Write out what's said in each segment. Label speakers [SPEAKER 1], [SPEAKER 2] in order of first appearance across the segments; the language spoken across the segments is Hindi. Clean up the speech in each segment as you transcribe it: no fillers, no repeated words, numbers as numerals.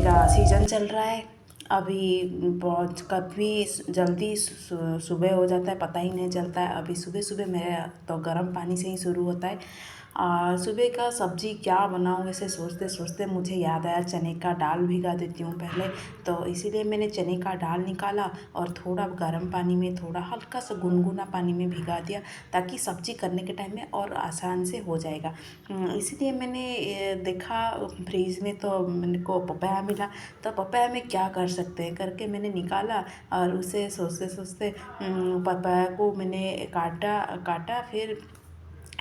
[SPEAKER 1] का सीज़न चल रहा है। अभी बहुत कभी जल्दी सुबह हो जाता है, पता ही नहीं चलता है। अभी सुबह-सुबह मेरा तो गर्म पानी से ही शुरू होता है। सुबह का सब्ज़ी क्या बनाऊँ ऐसे सोचते-सोचते मुझे याद आया चने का दाल भिगा देती हूँ पहले। तो इसीलिए मैंने चने का दाल निकाला और थोड़ा गर्म पानी में, थोड़ा हल्का सा गुनगुना पानी में भिगा दिया, ताकि सब्ज़ी करने के टाइम में और आसान से हो जाएगा। इसीलिए मैंने देखा फ्रिज में, तो मेरे को पपाया मिला। तो पपाया में क्या कर सकते हैं करके मैंने निकाला, और उसे सोचते सोचते पपाया को मैंने काटा काटा। फिर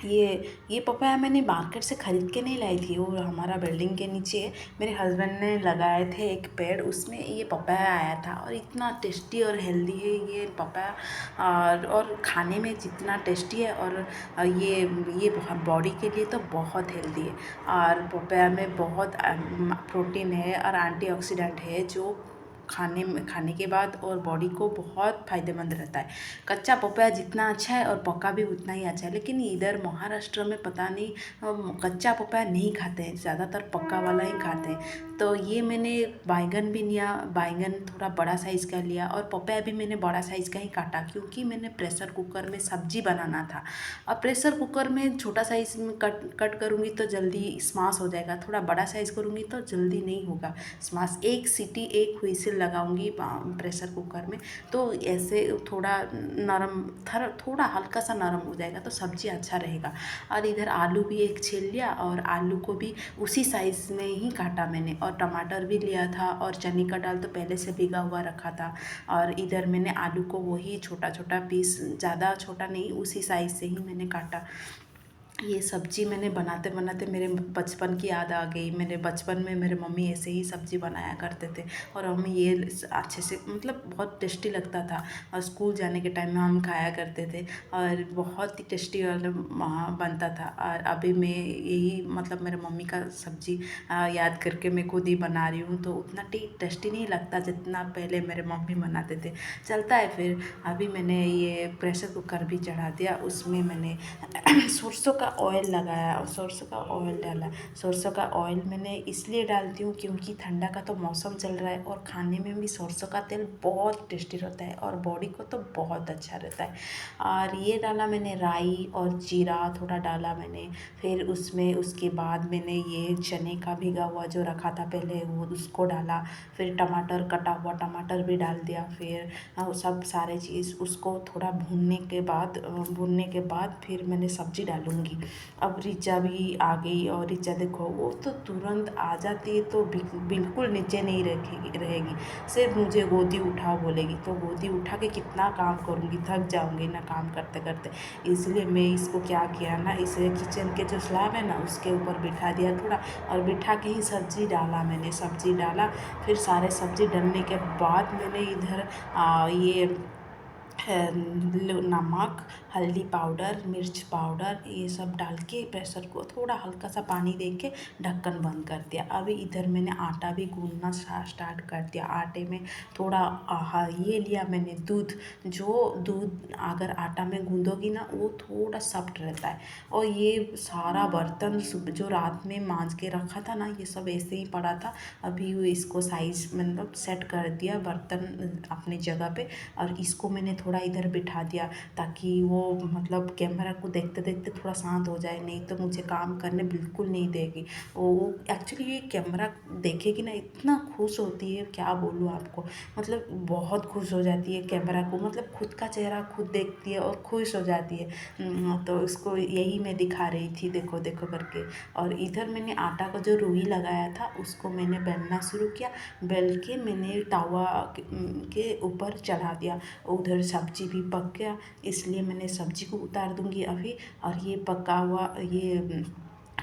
[SPEAKER 1] ये पपाया मैंने मार्केट से ख़रीद के नहीं लाई थी, वो हमारा बिल्डिंग के नीचे मेरे हस्बैंड ने लगाए थे एक पेड़, उसमें ये पपाया आया था। और इतना टेस्टी और हेल्दी है ये पपाया, और खाने में जितना टेस्टी है, और ये बॉडी के लिए तो बहुत हेल्दी है। और पपाया में बहुत प्रोटीन है और एंटीऑक्सीडेंट है, जो खाने के बाद और बॉडी को बहुत फ़ायदेमंद रहता है। कच्चा पपाया जितना अच्छा है और पका भी उतना ही अच्छा है, लेकिन इधर महाराष्ट्र में पता नहीं कच्चा पपाया नहीं खाते हैं, ज़्यादातर पका वाला ही खाते हैं। तो ये मैंने बैंगन भी लिया, बैंगन थोड़ा बड़ा साइज़ का लिया, और पपाया भी मैंने बड़ा साइज़ का ही काटा, क्योंकि मैंने प्रेशर कुकर में सब्जी बनाना था। अब प्रेशर कुकर में छोटा साइज़ में कट करूँगी तो जल्दी स्माश हो जाएगा, थोड़ा बड़ा साइज़ करूँगी तो जल्दी नहीं होगा स्माश। एक सीटी, एक व्हिसिल लगाऊंगी प्रेशर कुकर में, तो ऐसे थोड़ा नरम, थोड़ा हल्का सा नरम हो जाएगा, तो सब्ज़ी अच्छा रहेगा। और इधर आलू भी एक छील लिया, और आलू को भी उसी साइज़ में ही काटा मैंने, और टमाटर भी लिया था, और चने का दाल तो पहले से भिगा हुआ रखा था। और इधर मैंने आलू को वही छोटा छोटा पीस, ज़्यादा छोटा नहीं, उसी साइज़ से ही मैंने काटा। ये सब्ज़ी मैंने बनाते बनाते मेरे बचपन की याद आ गई। मेरे बचपन में मेरे मम्मी ऐसे ही सब्ज़ी बनाया करते थे, और हमें ये अच्छे से, मतलब बहुत टेस्टी लगता था, और स्कूल जाने के टाइम में हम खाया करते थे, और बहुत ही टेस्टी वाला वहाँ बनता था। और अभी मैं यही, मतलब मेरे मम्मी का सब्ज़ी याद करके मैं खुद ही बना रही हूँ, तो उतना टेस्टी नहीं लगता जितना पहले मेरे मम्मी बनाते थे। चलता है। फिर अभी मैंने ये प्रेशर कुकर भी चढ़ा दिया, उसमें मैंने सरसों का ऑयल लगाया और सरसों का ऑयल डाला। सरसों का ऑयल मैंने इसलिए डालती हूँ क्योंकि ठंडा का तो मौसम चल रहा है, और खाने में भी सरसों का तेल बहुत टेस्टी रहता है, और बॉडी को तो बहुत अच्छा रहता है। और ये डाला मैंने राई और जीरा थोड़ा डाला मैंने। फिर उसमें उसके बाद मैंने ये चने का भिगा हुआ जो रखा था पहले, वो उसको डाला। फिर टमाटर, कटा हुआ टमाटर भी डाल दिया। फिर सब सारे चीज़ उसको थोड़ा भूनने के बाद फिर मैंने सब्ज़ी डालूँगी। अब ऋचा भी आ गई, और ऋचा देखो वो तो तुरंत आ जाती है, तो बिल्कुल नीचे नहीं रहेगी, सिर्फ मुझे गोदी उठाओ बोलेगी, तो गोदी उठा के कितना काम करूँगी, थक जाऊँगी ना काम करते करते। इसलिए मैं इसको क्या किया ना, इसे किचन के जो स्लैब है ना उसके ऊपर बिठा दिया थोड़ा, और बिठा के ही सब्ज़ी डाला मैंने, सब्ज़ी डाला। फिर सारे सब्ज़ी डालने के बाद मैंने इधर ये नमक, हल्दी पाउडर, मिर्च पाउडर, ये सब डाल के प्रेशर को थोड़ा हल्का सा पानी दे के ढक्कन बंद कर दिया। अभी इधर मैंने आटा भी गूंदना स्टार्ट कर दिया। आटे में थोड़ा ये लिया मैंने दूध, जो दूध अगर आटा में गूंदोगी ना वो थोड़ा सॉफ्ट रहता है। और ये सारा बर्तन जो रात में मांज के रखा था ना, ये सब ऐसे ही पड़ा था। अभी इसको साइज मतलब सेट कर दिया बर्तन अपनी जगह पे, और इसको मैंने थोड़ा इधर बिठा दिया, ताकि वो मतलब कैमरा को देखते देखते थोड़ा शांत हो जाए, नहीं तो मुझे काम करने बिल्कुल नहीं देगी। वो एक्चुअली ये कैमरा देखेगी ना, इतना खुश होती है, क्या बोलूँ आपको, मतलब बहुत खुश हो जाती है कैमरा को, मतलब खुद का चेहरा खुद देखती है और खुश हो जाती है। तो इसको यही मैं दिखा रही थी, देखो देखो करके। और इधर मैंने आटा का जो रुई लगाया था उसको मैंने बेलना शुरू किया। बेल के मैंने तवा के ऊपर चढ़ा दिया। उधर सब्जी भी पक गया, इसलिए मैंने सब्जी को उतार दूंगी अभी। और ये पका हुआ ये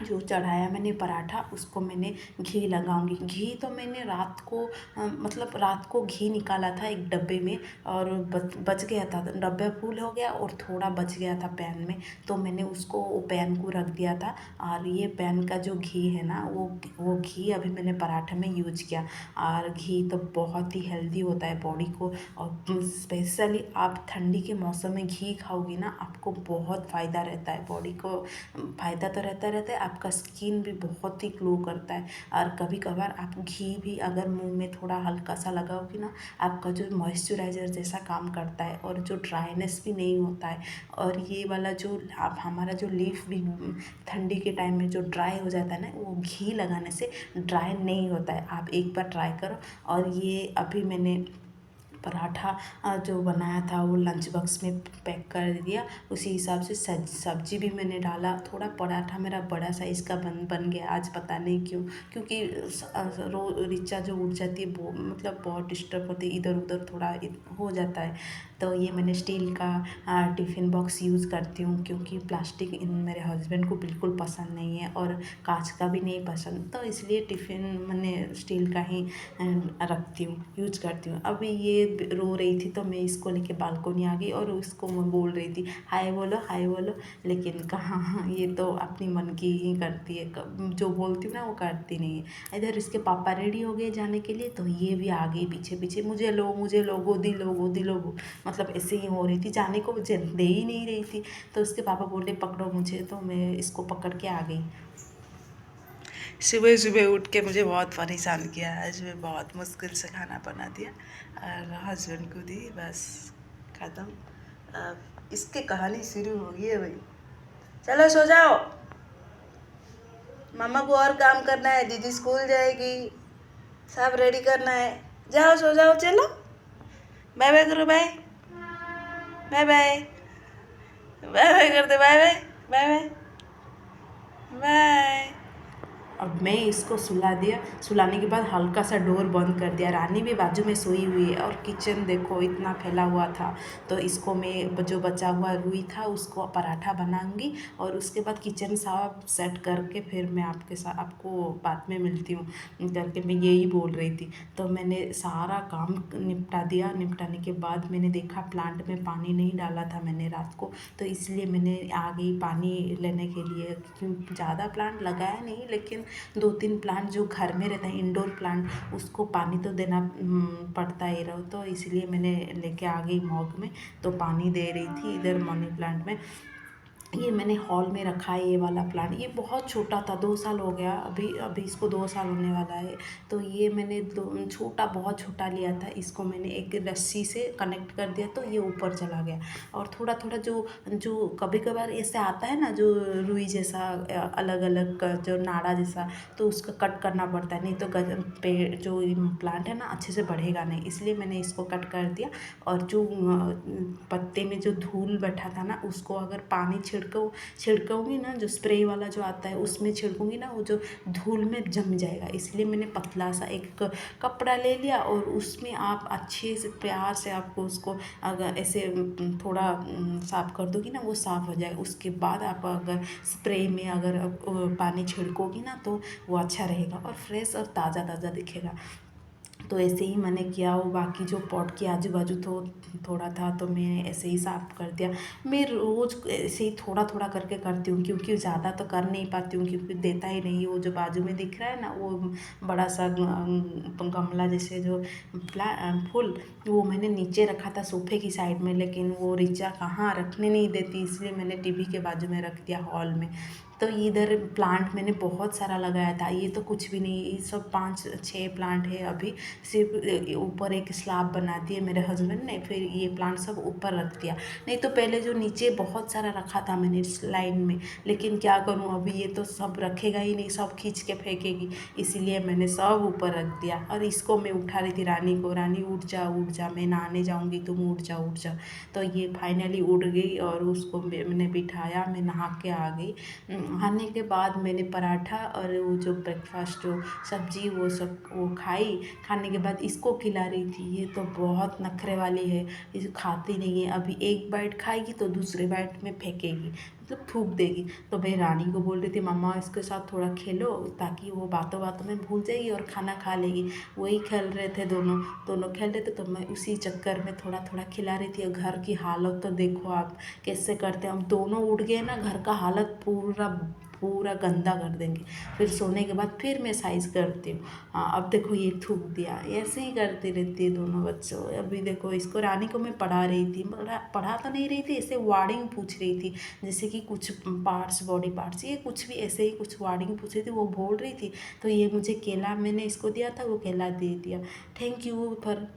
[SPEAKER 1] जो चढ़ाया मैंने पराठा, उसको मैंने घी लगाऊंगी। घी तो मैंने रात को मतलब रात को घी निकाला था एक डब्बे में, और बच गया था, डब्बा फुल हो गया और थोड़ा बच गया था पैन में, तो मैंने उसको पैन को रख दिया था। और ये पैन का जो घी है ना, वो घी अभी मैंने पराठे में यूज किया। और घी तो बहुत ही हेल्दी होता है बॉडी को, और स्पेशली आप ठंडी के मौसम में घी खाओगी ना, आपको बहुत फ़ायदा रहता है, बॉडी को फ़ायदा तो रहता है, आपका स्किन भी बहुत ही ग्लो करता है। और कभी कभार आप घी भी अगर मुंह में थोड़ा हल्का सा लगाओगे ना, आपका जो मॉइस्चराइज़र जैसा काम करता है और जो ड्राइनेस भी नहीं होता है। और ये वाला जो आप हमारा जो लीफ भी ठंडी के टाइम में जो ड्राई हो जाता है ना, वो घी लगाने से ड्राई नहीं होता है। आप एक बार ट्राई करो। और ये अभी मैंने पराठा जो बनाया था वो लंच बॉक्स में पैक कर दिया। उसी हिसाब से सब्जी भी मैंने डाला। थोड़ा पराठा मेरा बड़ा साइज़ का बन गया आज, पता नहीं क्यों। क्योंकि रिचा जो उठ जाती है वो मतलब बहुत डिस्टर्ब होती है, इधर उधर थोड़ा हो जाता है। तो ये मैंने स्टील का टिफ़िन बॉक्स यूज़ करती हूँ, क्योंकि प्लास्टिक मेरे हस्बैंड को बिल्कुल पसंद नहीं है और कांच का भी नहीं पसंद, तो इसलिए टिफ़िन मैंने स्टील का ही रखती हूँ, यूज करती हूँ। अभी ये रो रही थी तो मैं इसको लेके बालकोनी आ गई और उसको मैं बोल रही थी हाय बोलो हाय बोलो, लेकिन कहाँ, ये तो अपनी मन की ही करती है, जो बोलती हूँ ना वो करती नहीं है। इधर इसके पापा रेडी हो गए जाने के लिए, तो ये भी आ गई पीछे पीछे, मुझे लो गोदी लो गोदी लो, मतलब ऐसे ही हो रही थी, जाने को दे ही नहीं रही थी। तो उसके पापा बोले पकड़ो मुझे, तो मैं इसको पकड़ के आ गई। सुबह सुबह उठ के मुझे बहुत परेशान किया। आज मैं बहुत मुश्किल से खाना बना दिया और हस्बैंड को दी, बस ख़त्म। अब इसकी कहानी शुरू हो गई है भाई। चलो सो जाओ, मम्मा को और काम करना है, दीदी स्कूल जाएगी, सब रेडी करना है। जाओ सो जाओ, चलो बाय बाय करो, bye bye bye bye bye कर दे, bye bye bye bye bye. अब मैं इसको सुला दिया। सुलाने के बाद हल्का सा डोर बंद कर दिया। रानी भी बाजू में सोई हुई है और किचन देखो इतना फैला हुआ था। तो इसको मैं जो बचा हुआ रुई था उसको पराठा बनाऊंगी और उसके बाद किचन साफ सेट करके फिर मैं आपको बाद में मिलती हूँ करके मैं यही बोल रही थी। तो मैंने सारा काम निपटा दिया। निपटाने के बाद मैंने देखा प्लांट में पानी नहीं डाला था मैंने रात को, तो इसलिए मैंने आ गई पानी लेने के लिए। क्योंकि ज़्यादा प्लांट लगाया नहीं, लेकिन 2-3 प्लांट जो घर में रहता है इंडोर प्लांट, उसको पानी तो देना पड़ता ही रहो, तो इसलिए मैंने लेके आ गई मॉग में। तो पानी दे रही थी इधर मनी प्लांट में। ये मैंने हॉल में रखा है ये वाला प्लांट। ये बहुत छोटा था, 2 साल हो गया, अभी अभी इसको 2 साल होने वाला है। तो ये मैंने बहुत छोटा लिया था। इसको मैंने एक रस्सी से कनेक्ट कर दिया तो ये ऊपर चला गया। और थोड़ा थोड़ा जो कभी कभार ऐसे आता है ना, जो रुई जैसा अलग अलग जो नाड़ा जैसा, तो उसका कट करना पड़ता है, नहीं तो पेड़ जो प्लांट है ना अच्छे से बढ़ेगा नहीं, इसलिए मैंने इसको कट कर दिया। और जो पत्ते में जो धूल बैठा था ना, उसको अगर पानी छिड़कूँगी ना, जो स्प्रे वाला जो आता है उसमें छिड़कूँगी ना, वो जो धूल में जम जाएगा। इसलिए मैंने पतला सा एक कपड़ा ले लिया और उसमें आप अच्छे से प्यार से आपको उसको अगर ऐसे थोड़ा साफ़ कर दोगी ना, वो साफ़ हो जाएगा। उसके बाद आप अगर स्प्रे में अगर पानी छिड़कोगी ना, तो वो अच्छा रहेगा और फ्रेश और ताज़ा ताज़ा दिखेगा। तो ऐसे ही मैंने किया। वो बाकी जो पॉट के आजू बाजू थोड़ा था तो मैं ऐसे ही साफ़ कर दिया। मैं रोज़ ऐसे ही थोड़ा थोड़ा करके करती हूँ, क्योंकि ज़्यादा तो कर नहीं पाती हूँ, क्योंकि देता ही नहीं। वो जो बाजू में दिख रहा है ना, वो बड़ा सा गमला जैसे जो फूल, वो मैंने नीचे रखा था सोफे की साइड में, लेकिन वो रिचा कहाँ रखने नहीं देती, इसलिए मैंने टीवी के बाजू में रख दिया हॉल में। तो इधर प्लांट मैंने बहुत सारा लगाया था। ये तो कुछ भी नहीं, ये सब 5-6 प्लांट है अभी। सिर्फ ऊपर एक स्लैब बना दिए मेरे हस्बैंड ने, फिर ये प्लांट सब ऊपर रख दिया। नहीं तो पहले जो नीचे बहुत सारा रखा था मैंने इस लाइन में, लेकिन क्या करूँ, अभी ये तो सब रखेगा ही नहीं, सब खींच के फेंकेगी, इसीलिए मैंने सब ऊपर रख दिया। और इसको मैं उठा रही थी रानी को, रानी उठ जा, मैं नहाने जाऊँगी, तुम उठ जा। तो ये फाइनली उठ गई और उसको मैंने बिठाया, मैं नहा के आ गई। आने के बाद मैंने पराठा और वो जो ब्रेकफास्ट जो सब्जी वो सब वो खाई। खाने के बाद इसको खिला रही थी। ये तो बहुत नखरे वाली है, इसे खाती नहीं है। अभी एक बाइट खाएगी तो दूसरे बाइट में फेंकेगी, मतलब थूक देगी। तो मैं रानी को बोल रही थी मम्मा इसके साथ थोड़ा खेलो, ताकि वो बातों बातों में भूल जाएगी और खाना खा लेगी। वही खेल रहे थे, दोनों खेल रहे थे, तो मैं उसी चक्कर में थोड़ा थोड़ा खिला रही थी। और घर की हालत तो देखो आप कैसे करते हैं, हम दोनों उठ गए ना, घर का हालत पूरा पूरा गंदा कर देंगे। फिर सोने के बाद फिर मैं साइज़ करती हूँ। हाँ, अब देखो ये थूक दिया, ऐसे ही करती रहती है दोनों बच्चों। अभी देखो इसको, रानी को मैं पढ़ा रही थी, पढ़ा तो नहीं रही थी, ऐसे वार्डिंग पूछ रही थी, जैसे कि कुछ पार्ट्स, बॉडी पार्ट्स, ये कुछ भी ऐसे ही कुछ वार्डिंग पूछ रही थी, वो बोल रही थी। तो ये मुझे केला मैंने इसको दिया था, वो केला दे दिया। Thank you for